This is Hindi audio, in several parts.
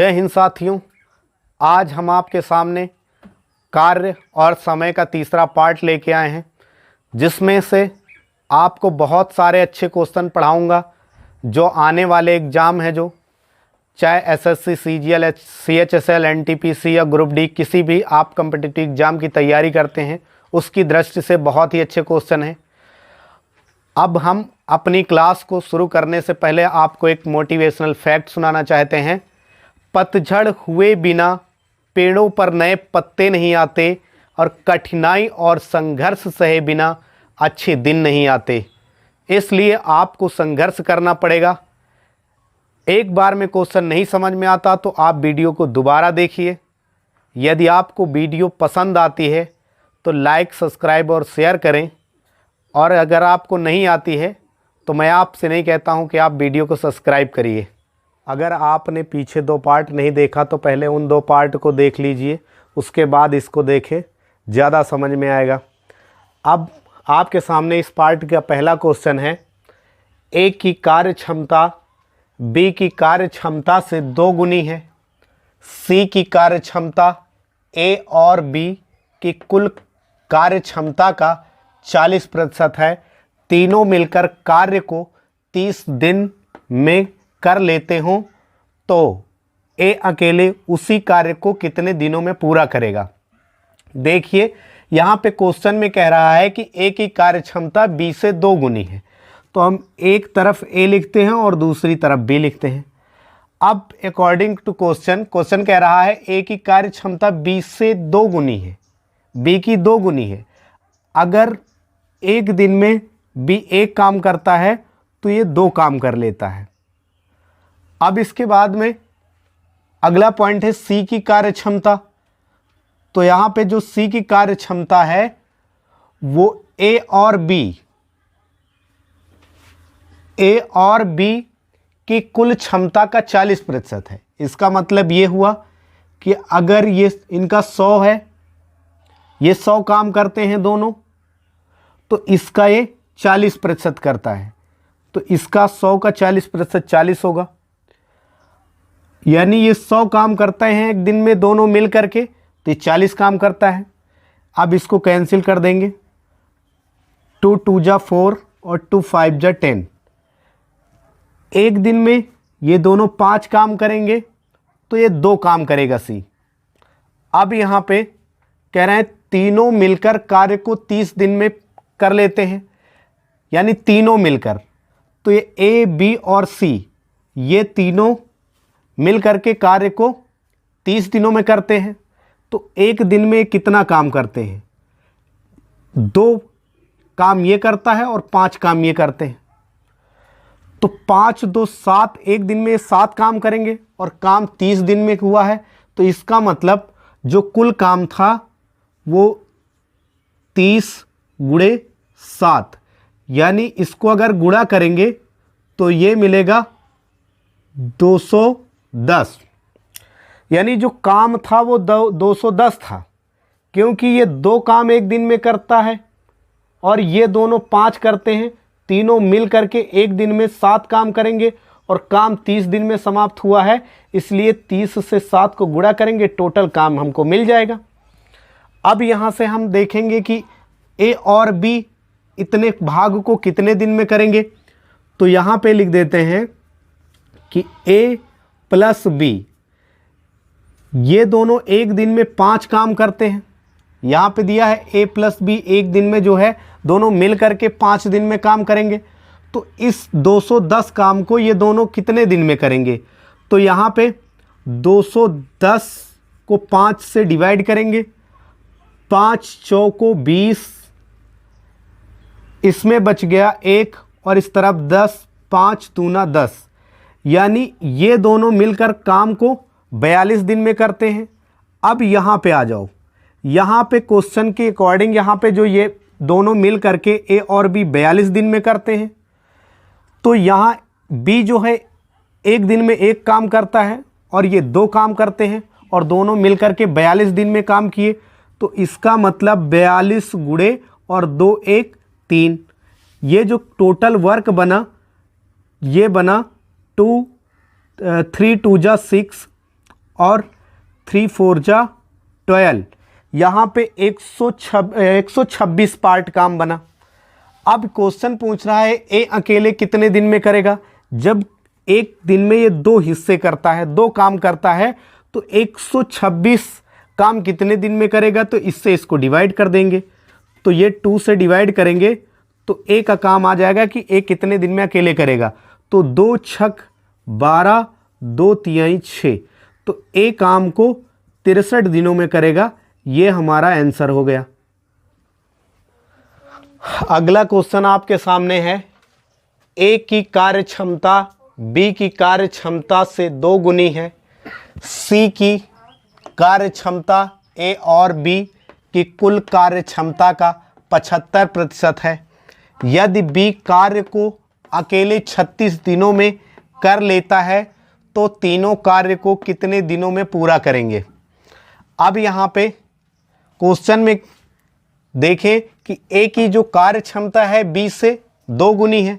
जय हिंद साथियों। आज हम आपके सामने कार्य और समय का तीसरा पार्ट लेके आए हैं, जिसमें से आपको बहुत सारे अच्छे क्वेश्चन पढ़ाऊंगा जो आने वाले एग्ज़ाम है, जो चाहे एसएससी, सीजीएल, सीएचएसएल, एनटीपीसी या ग्रुप डी किसी भी आप कम्पिटिटिव एग्ज़ाम की तैयारी करते हैं, उसकी दृष्टि से बहुत ही अच्छे क्वेश्चन हैं। अब हम अपनी क्लास को शुरू करने से पहले आपको एक मोटिवेशनल फैक्ट सुनाना चाहते हैं। पतझड़ हुए बिना पेड़ों पर नए पत्ते नहीं आते और कठिनाई और संघर्ष सहे बिना अच्छे दिन नहीं आते। इसलिए आपको संघर्ष करना पड़ेगा। एक बार में क्वेश्चन नहीं समझ में आता तो आप वीडियो को दोबारा देखिए। यदि आपको वीडियो पसंद आती है तो लाइक, सब्सक्राइब और शेयर करें, और अगर आपको नहीं आती है तो मैं आपसे नहीं कहता हूं कि आप वीडियो को सब्सक्राइब करिए। अगर आपने पीछे 2 पार्ट नहीं देखा तो पहले उन 2 पार्ट को देख लीजिए, उसके बाद इसको देखें, ज़्यादा समझ में आएगा। अब आपके सामने इस पार्ट का पहला क्वेश्चन है, ए की कार्य क्षमता बी की कार्य क्षमता से 2 गुनी है। सी की कार्य क्षमता ए और बी की कुल कार्य क्षमता का 40% है। तीनों मिलकर कार्य को 30 दिन में कर लेते हों तो ए अकेले उसी कार्य को कितने दिनों में पूरा करेगा। देखिए, यहाँ पे क्वेश्चन में कह रहा है कि ए की कार्य क्षमता बी से 2 गुनी है, तो हम एक तरफ ए लिखते हैं और दूसरी तरफ बी लिखते हैं। अब अकॉर्डिंग टू क्वेश्चन कह रहा है ए की कार्य क्षमता बी से 2 गुनी है, बी की 2 गुनी है। अगर एक दिन में बी 1 काम करता है तो ये 2 काम कर लेता है। अब इसके बाद में अगला पॉइंट है सी की कार्य क्षमता। तो यहाँ पे जो सी की कार्य क्षमता है वो ए और बी की कुल क्षमता का 40% है। इसका मतलब ये हुआ कि अगर ये इनका 100 है, ये 100 काम करते हैं दोनों, तो इसका ये 40% करता है, तो इसका 100 का 40% 40 होगा। यानी ये 100 काम करते हैं एक दिन में दोनों मिल करके, तो ये 40 काम करता है। अब इसको कैंसिल कर देंगे, 2 2 जा 4 और 2 5 जा 10। एक दिन में ये दोनों 5 काम करेंगे तो ये 2 काम करेगा सी। अब यहाँ पे कह रहे हैं तीनों मिलकर कार्य को 30 दिन में कर लेते हैं, यानी तीनों मिलकर, तो ये ए, बी और सी ये तीनों मिल करके कार्य को 30 दिनों में करते हैं। तो एक दिन में कितना काम करते हैं? 2 काम ये करता है और 5 काम ये करते हैं। तो 5 2 7, एक दिन में 7 काम करेंगे और काम 30 दिन में हुआ है, तो इसका मतलब जो कुल काम था वो 30 गुणे 7, यानी इसको अगर गुणा करेंगे तो ये मिलेगा 210। यानी जो काम था वो 210 था, क्योंकि ये 2 काम एक दिन में करता है और ये दोनों 5 करते हैं। तीनों मिल करके एक दिन में 7 काम करेंगे और काम 30 दिन में समाप्त हुआ है, इसलिए 30 से 7 को गुणा करेंगे, टोटल काम हमको मिल जाएगा। अब यहाँ से हम देखेंगे कि ए और बी इतने भाग को कितने दिन में करेंगे। तो यहाँ पे लिख देते हैं कि ए प्लस बी ये दोनों एक दिन में 5 काम करते हैं। यहाँ पे दिया है ए प्लस बी एक दिन में जो है दोनों मिल करके 5 दिन में काम करेंगे। तो इस 210 काम को ये दोनों कितने दिन में करेंगे? तो यहाँ पे 210 को 5 से डिवाइड करेंगे, 5 चौको 20, इसमें बच गया 1 और इस तरफ 10, 5 दूना 10, यानी ये दोनों मिलकर काम को 42 दिन में करते हैं। अब यहाँ पे आ जाओ, यहाँ पे क्वेश्चन के अकॉर्डिंग यहाँ पे जो ये दोनों मिल करके ए और बी 42 दिन में करते हैं, तो यहाँ बी जो है एक दिन में 1 काम करता है और ये 2 काम करते हैं और दोनों मिल करके 42 दिन में काम किए, तो इसका मतलब 42 गुणे और 2 1 3, ये जो टोटल वर्क बना ये बना 3 2 जा 6 और 3 4 जा 12, यहाँ पे 126 पार्ट काम बना। अब क्वेश्चन पूछ रहा है ए अकेले कितने दिन में करेगा। जब एक दिन में ये 2 हिस्से करता है, 2 काम करता है, तो 126 काम कितने दिन में करेगा, तो इससे इसको डिवाइड कर देंगे। तो ये 2 से डिवाइड करेंगे तो ए का काम आ जाएगा कि ए कितने दिन में अकेले करेगा। तो 2 छक 12, 2 तिहाई 6, तो ए काम को 63 दिनों में करेगा। ये हमारा आंसर हो गया। अगला क्वेश्चन आपके सामने है, ए की कार्य क्षमता बी की कार्य क्षमता से 2 गुनी है। सी की कार्य क्षमता ए और बी की कुल कार्य क्षमता का 75% है। यदि बी कार्य को अकेले 36 दिनों में कर लेता है तो तीनों कार्य को कितने दिनों में पूरा करेंगे। अब यहाँ पे क्वेश्चन में देखें कि ए की जो कार्य क्षमता है बी से 2 गुनी है,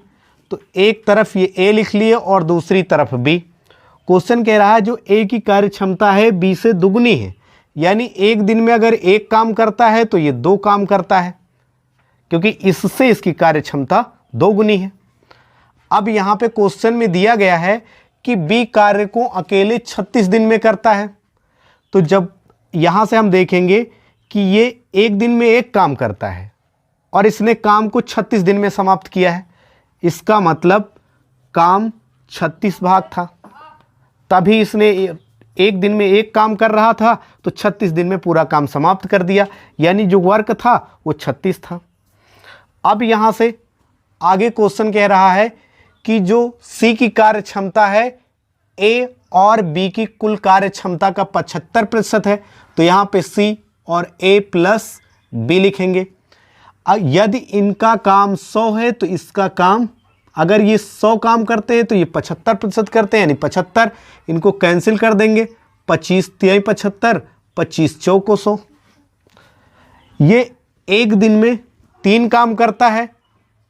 तो एक तरफ ये ए लिख लिए और दूसरी तरफ बी। क्वेश्चन कह रहा है जो ए की कार्य क्षमता है बी से दुगनी है, यानी एक दिन में अगर एक काम करता है तो ये 2 काम करता है, क्योंकि इससे इसकी कार्य क्षमता 2 गुनी है। अब यहाँ पे क्वेश्चन में दिया गया है कि बी कार्य को अकेले 36 दिन में करता है। तो जब यहाँ से हम देखेंगे कि ये एक दिन में एक काम करता है और इसने काम को 36 दिन में समाप्त किया है, इसका मतलब काम 36 भाग था। तभी इसने एक दिन में एक काम कर रहा था तो 36 दिन में पूरा काम समाप्त कर दिया, यानी जो वर्क था वो 36 था। अब यहाँ से आगे क्वेश्चन कह रहा है कि जो सी की कार्य क्षमता है ए और बी की कुल कार्य क्षमता का 75% है, तो यहाँ पे सी और ए प्लस बी लिखेंगे। यदि इनका काम 100 है तो इसका काम, अगर ये 100 काम करते हैं तो ये 75% करते हैं, यानी 75, इनको कैंसिल कर देंगे। 25 तिहाई 75, 25 चौको 100। ये एक दिन में 3 काम करता है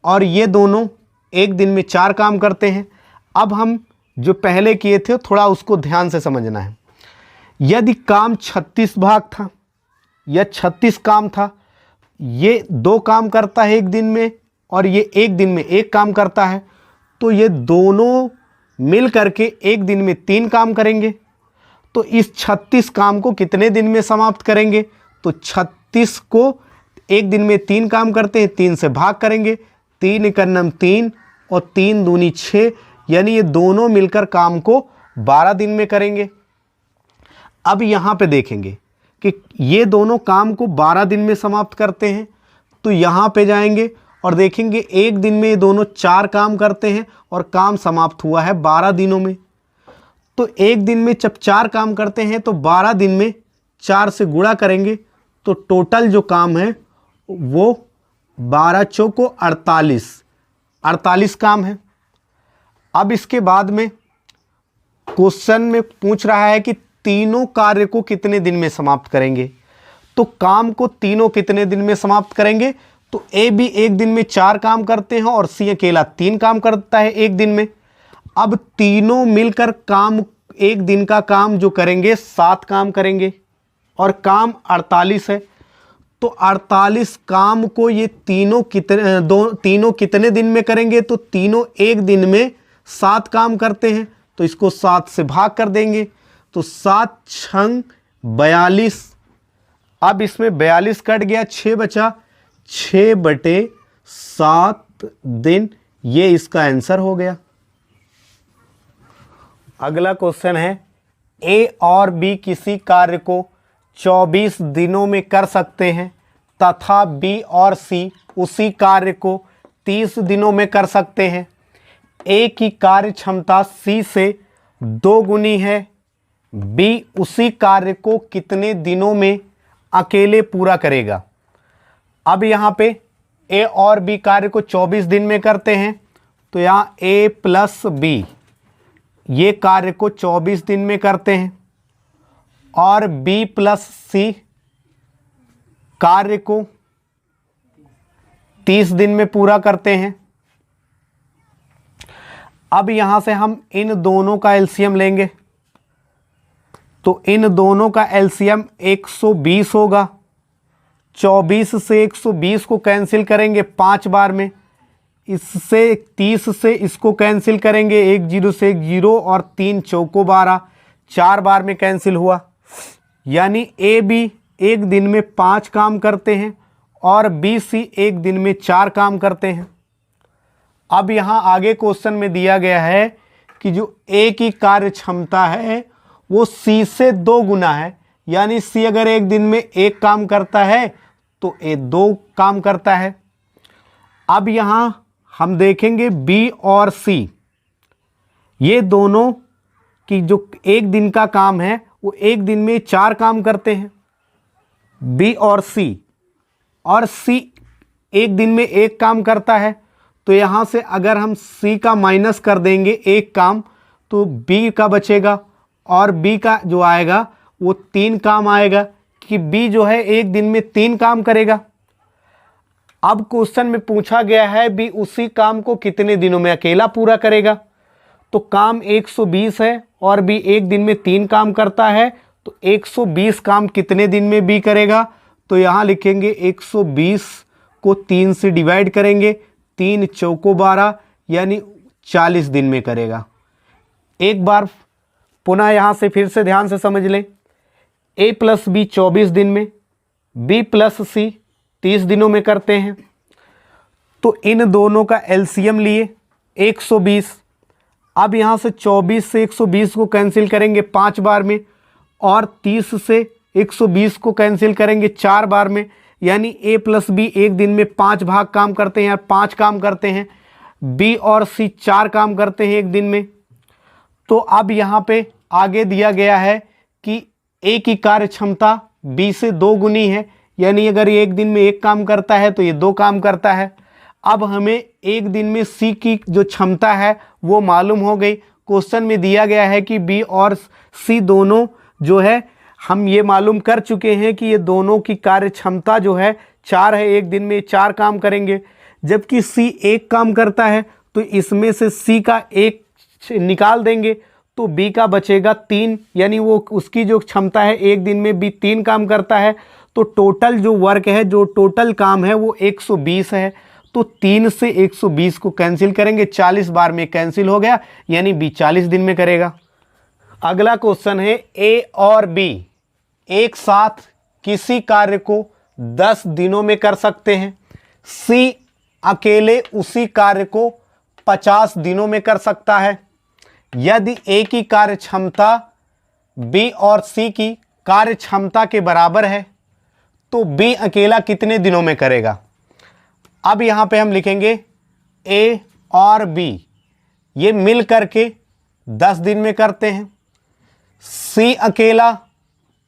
और ये दोनों एक दिन में 4 काम करते हैं। अब हम जो पहले किए थे थोड़ा उसको ध्यान से समझना है। यदि काम 36 भाग था या 36 काम था, ये 2 काम करता है एक दिन में और ये एक दिन में 1 काम करता है, तो ये दोनों मिल करके एक दिन में 3 काम करेंगे। तो इस 36 काम को कितने दिन में समाप्त करेंगे, तो 36 को एक दिन में 3 काम करते हैं, 3 से भाग करेंगे, 3 एकन्नम 3 और 3 दूनी 6, यानी ये दोनों मिलकर काम को 12 दिन में करेंगे। अब यहाँ पे देखेंगे कि ये दोनों काम को 12 दिन में समाप्त करते हैं, तो यहाँ पे जाएंगे और देखेंगे एक दिन में ये दोनों 4 काम करते हैं और काम समाप्त हुआ है 12 दिनों में। तो एक दिन में जब 4 काम करते हैं तो 12 दिन में 4 से गुणा करेंगे, तो टोटल जो काम है वो 12 चौको 48 काम है। अब इसके बाद में क्वेश्चन में पूछ रहा है कि तीनों कार्य को कितने दिन में समाप्त करेंगे। तो काम को तीनों कितने दिन में समाप्त करेंगे, तो ए भी एक दिन में 4 काम करते हैं और सी अकेला 3 काम करता है एक दिन में। अब तीनों मिलकर काम, एक दिन का काम जो करेंगे 7 काम करेंगे और काम 48 है, तो 48 काम को ये तीनों कितने दिन में करेंगे, तो तीनों एक दिन में 7 काम करते हैं, तो इसको 7 से भाग कर देंगे, तो 7 छंग 42। अब इसमें 42 कट गया, 6 बचा, 6/7 दिन, ये इसका आंसर हो गया। अगला क्वेश्चन है, ए और बी किसी कार्य को 24 दिनों में कर सकते हैं तथा बी और सी उसी कार्य को 30 दिनों में कर सकते हैं। ए की कार्य क्षमता सी से 2 गुनी है, बी उसी कार्य को कितने दिनों में अकेले पूरा करेगा। अब यहाँ पे ए और बी कार्य को 24 दिन में करते हैं, तो यहाँ ए प्लस बी ये कार्य को 24 दिन में करते हैं और बी प्लस सी कार्य को 30 दिन में पूरा करते हैं। अब यहां से हम इन दोनों का एलसीएम लेंगे, तो इन दोनों का एलसीएम 120 होगा। 24 से 120 को कैंसिल करेंगे 5 बार में, इससे 30 से इसको कैंसिल करेंगे 1 0 से 1 0 और 3 चौको 12, 4 बार में कैंसिल हुआ। यानी ए बी एक दिन में 5 काम करते हैं और बी सी एक दिन में 4 काम करते हैं। अब यहाँ आगे क्वेश्चन में दिया गया है कि जो ए की कार्य क्षमता है वो सी से 2 गुना है। यानी सी अगर एक दिन में 1 काम करता है तो ए 2 काम करता है। अब यहाँ हम देखेंगे बी और सी, ये दोनों की जो एक दिन का काम है वो एक दिन में 4 काम करते हैं। बी और सी एक दिन में 1 काम करता है, तो यहाँ से अगर हम सी का माइनस कर देंगे 1 काम तो बी का बचेगा और बी का जो आएगा वो 3 काम आएगा कि बी जो है एक दिन में 3 काम करेगा। अब क्वेश्चन में पूछा गया है बी उसी काम को कितने दिनों में अकेला पूरा करेगा। तो काम 120 है और बी एक दिन में 3 काम करता है, तो 120 काम कितने दिन में बी करेगा। तो यहाँ लिखेंगे 120 को 3 से डिवाइड करेंगे, 3 चौको 12 यानी 40 दिन में करेगा। एक बार पुनः यहाँ से फिर से ध्यान से समझ लें, ए प्लस बी 24 दिन में, बी प्लस सी 30 दिनों में करते हैं। तो इन दोनों का एलसीएम लिए 120। अब यहाँ से 24 से 120 को कैंसिल करेंगे 5 बार में और 30 से 120 को कैंसिल करेंगे 4 बार में। यानी ए प्लस बी एक दिन में 5 भाग काम करते हैं या 5 काम करते हैं, बी और सी 4 काम करते हैं एक दिन में। तो अब यहाँ पे आगे दिया गया है कि ए की कार्य क्षमता बी से 2 गुनी है। यानी अगर ये एक दिन में 1 काम करता है तो ये 2 काम करता है। अब हमें एक दिन में सी की जो क्षमता है वो मालूम हो गई। क्वेश्चन में दिया गया है कि बी और सी दोनों जो है हम ये मालूम कर चुके हैं कि ये दोनों की कार्य क्षमता जो है 4 है, एक दिन में 4 काम करेंगे। जबकि सी 1 काम करता है तो इसमें से सी का 1 निकाल देंगे तो बी का बचेगा 3। यानी वो उसकी जो क्षमता है एक दिन में बी 3 काम करता है। तो टोटल जो वर्क है, जो टोटल काम है वो 120 है। तो 3 से 120 को कैंसिल करेंगे, 40 बार में कैंसिल हो गया, यानी बी 40 दिन में करेगा। अगला क्वेश्चन है ए और बी एक साथ किसी कार्य को 10 दिनों में कर सकते हैं। सी अकेले उसी कार्य को 50 दिनों में कर सकता है। यदि ए की कार्य क्षमता बी और सी की कार्य क्षमता के बराबर है तो बी अकेला कितने दिनों में करेगा। अब यहां पे हम लिखेंगे ए और बी ये मिल करके 10 दिन में करते हैं। सी अकेला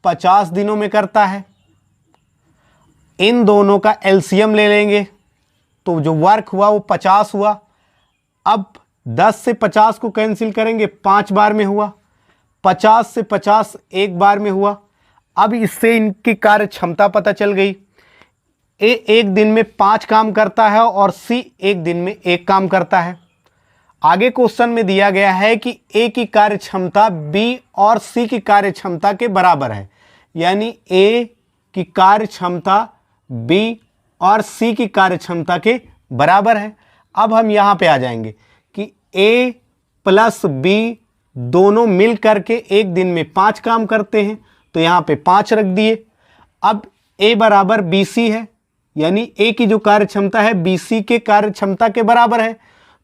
50 दिनों में करता है। इन दोनों का एलसीएम ले लेंगे तो जो वर्क हुआ वो 50 हुआ। अब 10 से 50 को कैंसिल करेंगे, 5 बार में हुआ। 50 से 50 1 बार में हुआ। अब इससे इनकी कार्य क्षमता पता चल गई। ए एक दिन में 5 काम करता है और सी एक दिन में 1 काम करता है। आगे क्वेश्चन में दिया गया है कि ए की कार्य क्षमता बी और सी की कार्य क्षमता के बराबर है। यानी ए की कार्य क्षमता बी और सी की कार्य क्षमता के बराबर है। अब हम यहाँ पे आ जाएंगे कि ए प्लस बी दोनों मिल करके एक दिन में 5 काम करते हैं, तो यहाँ पे 5 रख दिए। अब ए बराबर बी सी है, यानी ए की जो कार्य क्षमता है बी सी के कार्य क्षमता के बराबर है।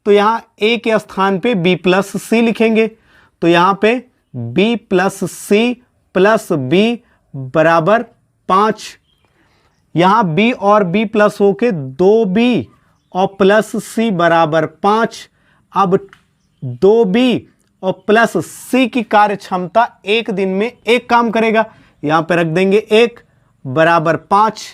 तो यहाँ ए के स्थान पे बी प्लस सी लिखेंगे। तो यहाँ पे B plus C plus B बराबर 5। यहाँ बी और बी प्लस होके 2b और प्लस सी बराबर 5। अब 2b और प्लस सी की कार्य क्षमता एक दिन में 1 काम करेगा। यहाँ पे रख देंगे 1 बराबर 5।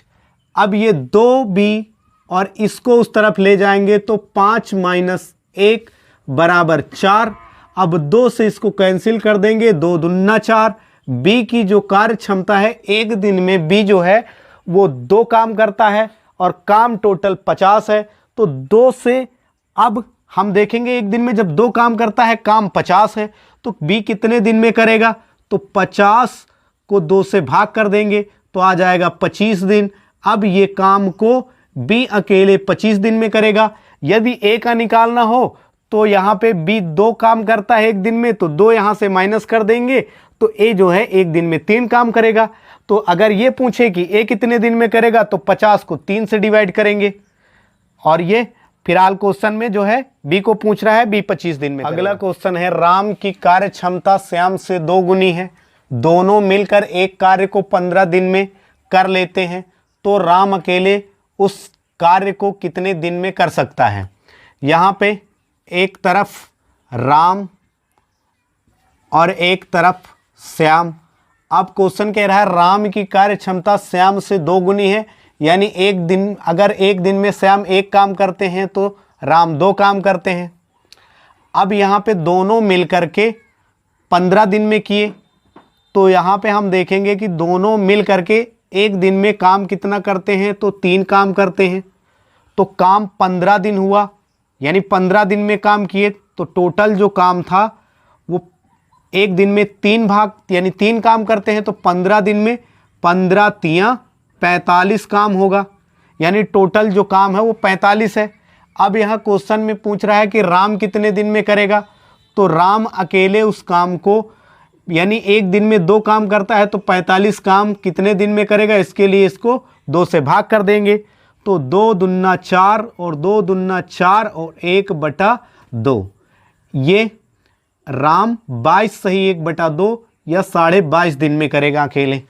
अब ये 2b और इसको उस तरफ ले जाएंगे तो 5 माइनस 1 बराबर 4। अब 2 से इसको कैंसिल कर देंगे, 2 दूना 4। बी की जो कार्य क्षमता है एक दिन में बी जो है वो 2 काम करता है और काम टोटल 50 है। तो 2 से अब हम देखेंगे एक दिन में जब 2 काम करता है, काम 50 है, तो बी कितने दिन में करेगा। तो तो 50 को 2 से भाग कर देंगे तो आ जाएगा 25 दिन। अब ये काम को बी अकेले 25 दिन में करेगा। यदि ए का निकालना हो तो यहाँ पे बी 2 काम करता है एक दिन में, तो 2 यहाँ से माइनस कर देंगे तो ए जो है एक दिन में 3 काम करेगा। तो अगर ये पूछे कि ए कितने दिन में करेगा तो 50 को 3 से डिवाइड करेंगे। और ये फिलहाल क्वेश्चन में जो है बी को पूछ रहा है, बी 25 दिन में। अगला क्वेश्चन है, राम की कार्य क्षमता श्याम से 2 गुनी है, दोनों मिलकर एक कार्य को 15 दिन में कर लेते हैं, तो राम अकेले उस कार्य को कितने दिन में कर सकता है। यहाँ पे एक तरफ राम और एक तरफ श्याम। अब क्वेश्चन कह रहा है राम की कार्य क्षमता श्याम से 2 गुनी है, यानी अगर एक दिन में श्याम 1 काम करते हैं तो राम 2 काम करते हैं। अब यहाँ पे दोनों मिलकर के 15 दिन में किए, तो यहाँ पे हम देखेंगे कि दोनों मिल करके एक दिन में काम कितना करते हैं, तो 3 काम करते हैं। तो काम 15 दिन हुआ, यानी 15 दिन में काम किए, तो टोटल जो काम था वो एक दिन में 3 भाग यानी 3 काम करते हैं, तो 15 दिन में 15 तियां 45 काम होगा, यानी टोटल जो काम है वो 45 है। अब यहाँ क्वेश्चन में पूछ रहा है कि राम कितने दिन में करेगा, तो राम अकेले उस काम को यानी एक दिन में 2 काम करता है, तो 45 काम कितने दिन में करेगा, इसके लिए इसको 2 से भाग कर देंगे। तो 2 दूना 4 और 2 दूना 4 और 1/2। ये राम 22 सही 1/2 या 22.5 दिन में करेगा अकेले।